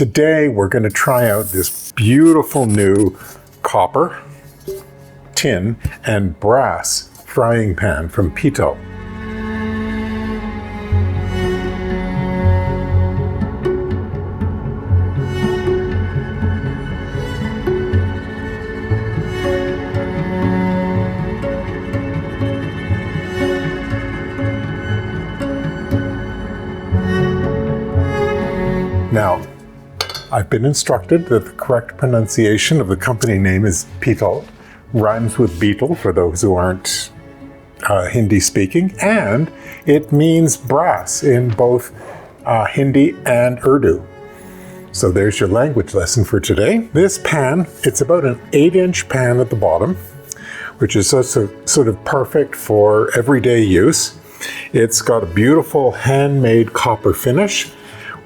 Today we're going to try out this beautiful new copper, tin, and brass frying pan from P-Tal. Now, I've been instructed that the correct pronunciation of the company name is P-Tal, rhymes with beetle for those who aren't Hindi speaking, and it means brass in both Hindi and Urdu. So there's your language lesson for today. This pan, it's about an 8-inch pan at the bottom, which is also sort of perfect for everyday use. It's got a beautiful handmade copper finish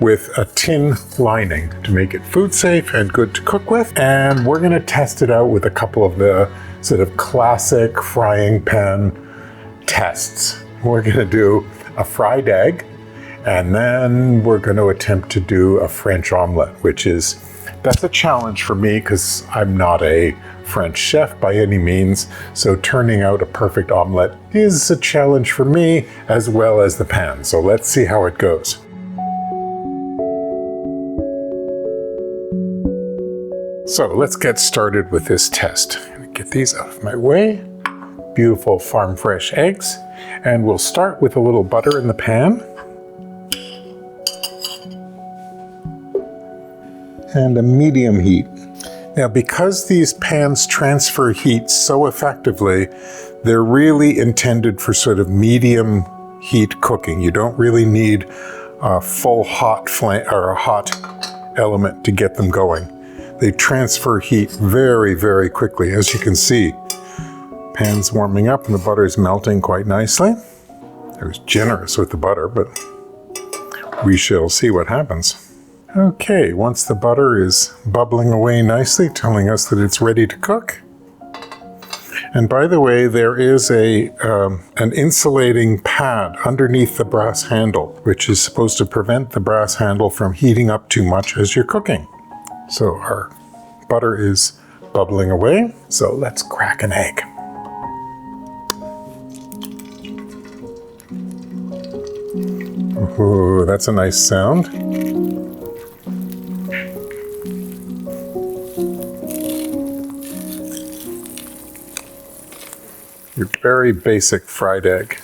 with a tin lining to make it food safe and good to cook with. And we're gonna test it out with a couple of the sort of classic frying pan tests. We're gonna do a fried egg, and then we're gonna attempt to do a French omelette, that's a challenge for me because I'm not a French chef by any means. So turning out a perfect omelette is a challenge for me as well as the pan. So let's see how it goes. So let's get started with this test. I'm gonna get these out of my way. Beautiful farm fresh eggs. And we'll start with a little butter in the pan. And a medium heat. Now, because these pans transfer heat so effectively, they're really intended for sort of medium heat cooking. You don't really need a full hot flame or a hot element to get them going. They transfer heat very, very quickly. As you can see, pan's warming up and the butter's melting quite nicely. I was generous with the butter, but we shall see what happens. Okay, once the butter is bubbling away nicely, telling us that it's ready to cook. And by the way, there is an insulating pad underneath the brass handle, which is supposed to prevent the brass handle from heating up too much as you're cooking. So our butter is bubbling away. So let's crack an egg. Ooh, that's a nice sound. Your very basic fried egg.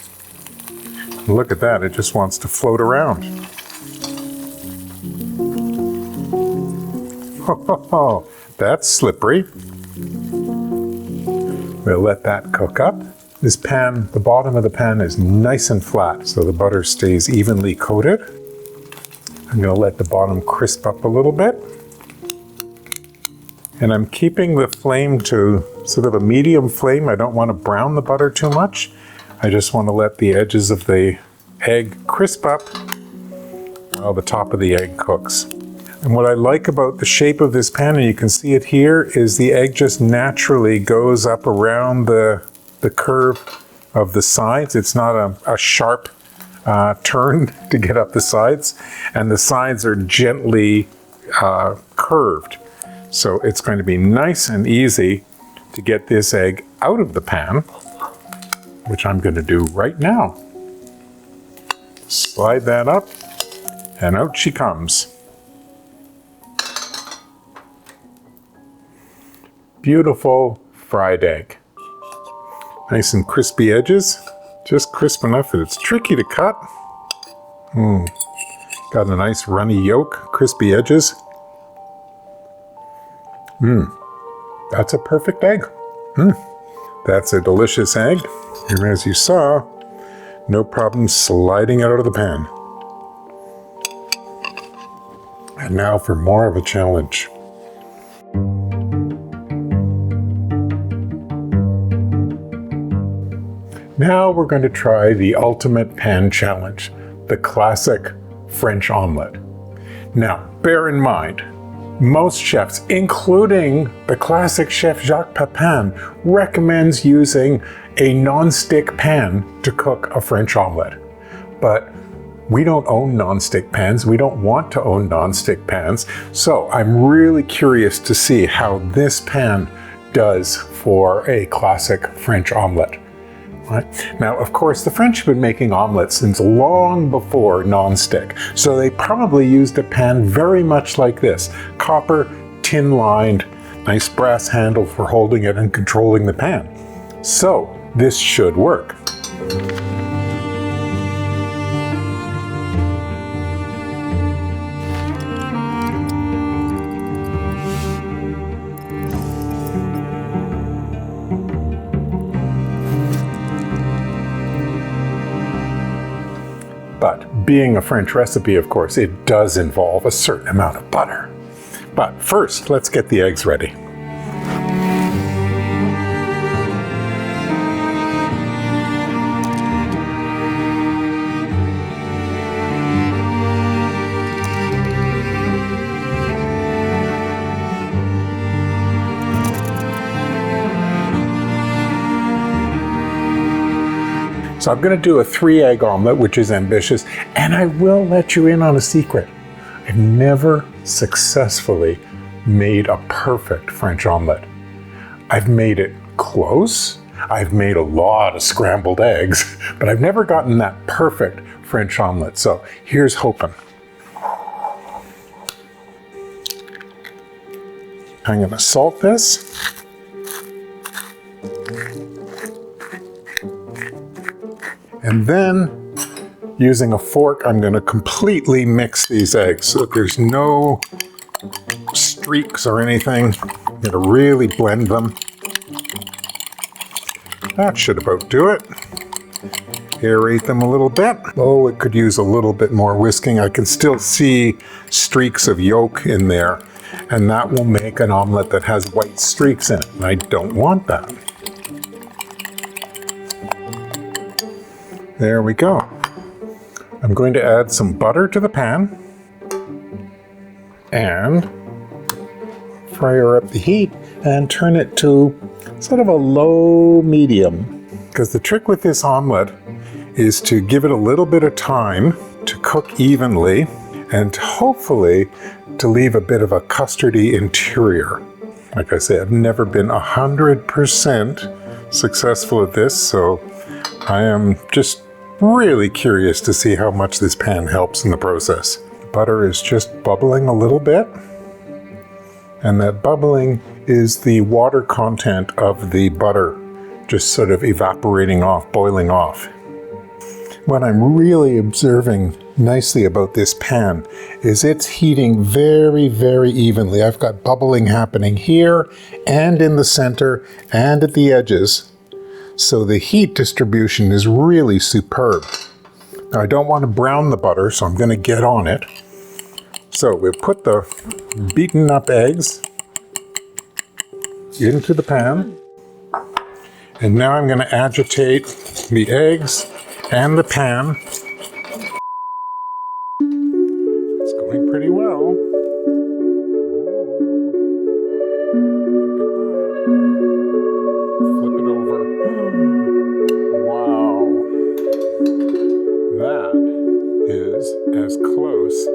Look at that, it just wants to float around. Oh, that's slippery. We'll let that cook up. This pan, the bottom of the pan is nice and flat, so the butter stays evenly coated. I'm gonna let the bottom crisp up a little bit. And I'm keeping the flame to sort of a medium flame. I don't want to brown the butter too much. I just want to let the edges of the egg crisp up while the top of the egg cooks. And what I like about the shape of this pan, and you can see it here, is the egg just naturally goes up around the curve of the sides. It's not a sharp turn to get up the sides, and the sides are gently curved. So it's going to be nice and easy to get this egg out of the pan, which I'm going to do right now. Slide that up, and out she comes. Beautiful fried egg. Nice and crispy edges, just crisp enough that it's tricky to cut. Got a nice runny yolk, crispy edges. That's a perfect egg. That's a delicious egg. And as you saw, no problem sliding out of the pan. And now for more of a challenge. Now we're going to try the ultimate pan challenge, the classic French omelette. Now, bear in mind, most chefs, including the classic chef Jacques Pepin, recommends using a non-stick pan to cook a French omelette. But We don't own nonstick pans. We don't want to own nonstick pans. So I'm really curious to see how this pan does for a classic French omelette. Right. Now, of course, the French have been making omelettes since long before nonstick, so they probably used a pan very much like this. Copper, tin-lined, nice brass handle for holding it and controlling the pan. So this should work. But being a French recipe, of course, it does involve a certain amount of butter. But first, let's get the eggs ready. So I'm going to do a 3-egg omelet, which is ambitious, and I will let you in on a secret. I've never successfully made a perfect French omelet. I've made it close. I've made a lot of scrambled eggs, but I've never gotten that perfect French omelet. So here's hoping. I'm going to salt this. And then, using a fork, I'm going to completely mix these eggs so that there's no streaks or anything. I'm going to really blend them. That should about do it. Aerate them a little bit. Oh, it could use a little bit more whisking. I can still see streaks of yolk in there, and that will make an omelet that has white streaks in it, and I don't want that. There we go. I'm going to add some butter to the pan and fire up the heat and turn it to sort of a low medium. Because the trick with this omelet is to give it a little bit of time to cook evenly and hopefully to leave a bit of a custardy interior. Like I say, I've never been 100% successful at this, so I am just really curious to see how much this pan helps in the process. Butter is just bubbling a little bit, and that bubbling is the water content of the butter just sort of evaporating off, boiling off. What I'm really observing nicely about this pan is it's heating very, very evenly. I've got bubbling happening here and in the center and at the edges. So the heat distribution is really superb. Now I don't want to brown the butter, so I'm going to get on it. So we've put the beaten up eggs into the pan. And now I'm going to agitate the eggs and the pan. It's going pretty well. Flip it over. Wow. That is as close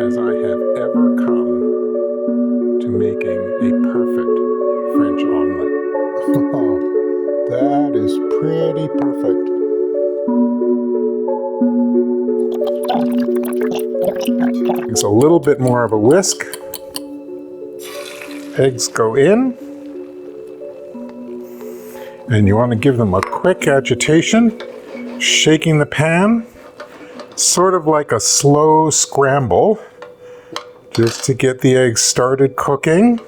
as I have ever come to making a perfect French omelet. That is pretty perfect. It's a little bit more of a whisk. Eggs go in. And you want to give them a quick agitation, shaking the pan, sort of like a slow scramble, just to get the eggs started cooking.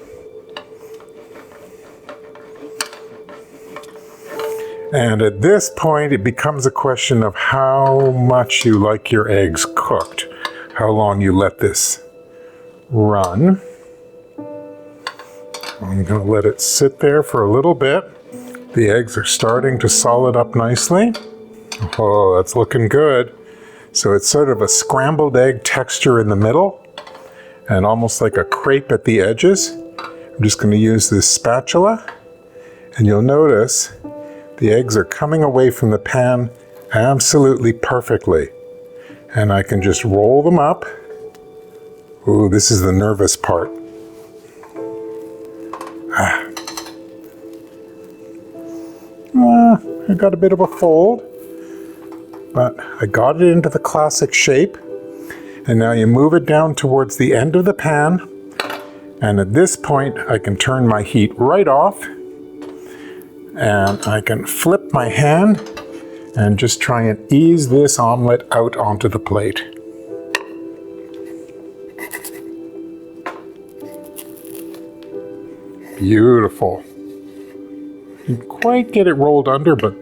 And at this point, it becomes a question of how much you like your eggs cooked, how long you let this run. I'm going to let it sit there for a little bit. The eggs are starting to solid up nicely. Oh, that's looking good. So it's sort of a scrambled egg texture in the middle and almost like a crepe at the edges. I'm just going to use this spatula, and you'll notice the eggs are coming away from the pan absolutely perfectly. And I can just roll them up. Ooh, this is the nervous part. I got a bit of a fold, but I got it into the classic shape. And now you move it down towards the end of the pan. And at this point, I can turn my heat right off. And I can flip my hand and just try and ease this omelette out onto the plate. Beautiful. You can't quite get it rolled under, but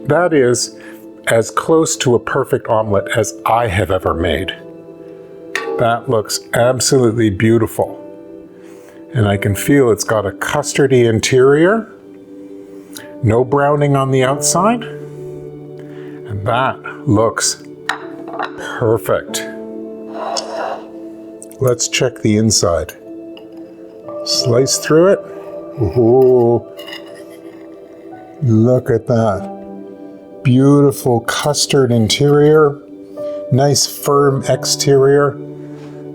that is as close to a perfect omelette as I have ever made. That looks absolutely beautiful. And I can feel it's got a custardy interior, no browning on the outside, and that looks perfect. Let's check the inside. Slice through it. Ooh, look at that. Beautiful custard interior, nice firm exterior.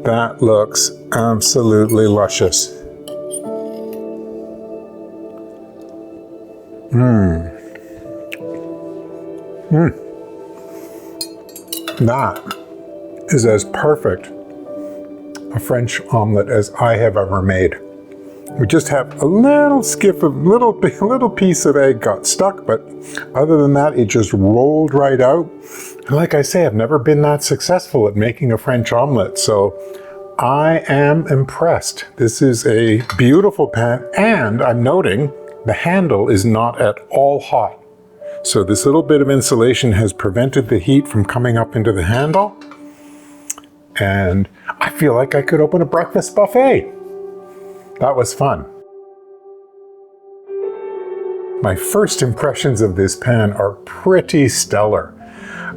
That looks absolutely luscious. That is as perfect a French omelette as I have ever made. We just have a little little piece of egg got stuck, but other than that, it just rolled right out. And like I say, I've never been that successful at making a French omelette, so I am impressed. This is a beautiful pan, and I'm noting the handle is not at all hot. So this little bit of insulation has prevented the heat from coming up into the handle. And I feel like I could open a breakfast buffet. That was fun. My first impressions of this pan are pretty stellar.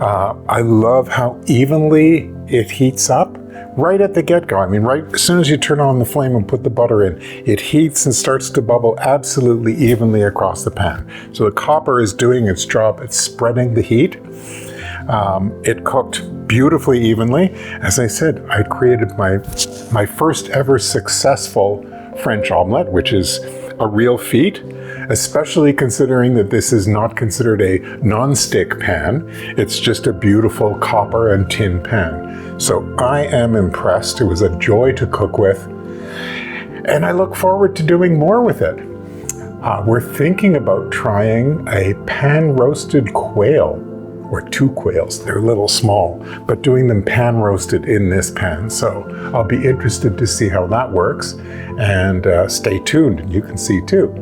I love how evenly it heats up right at the get-go. I mean, right as soon as you turn on the flame and put the butter in, it heats and starts to bubble absolutely evenly across the pan. So the copper is doing its job at spreading the heat. It cooked beautifully evenly. As I said, I created my first ever successful French omelette, which is a real feat, especially considering that this is not considered a non-stick pan. It's just a beautiful copper and tin pan. So I am impressed. It was a joy to cook with, and I look forward to doing more with it. We're thinking about trying a pan-roasted quail, or 2 quails. They're a little small, but doing them pan roasted in this pan. So I'll be interested to see how that works, and stay tuned, you can see too.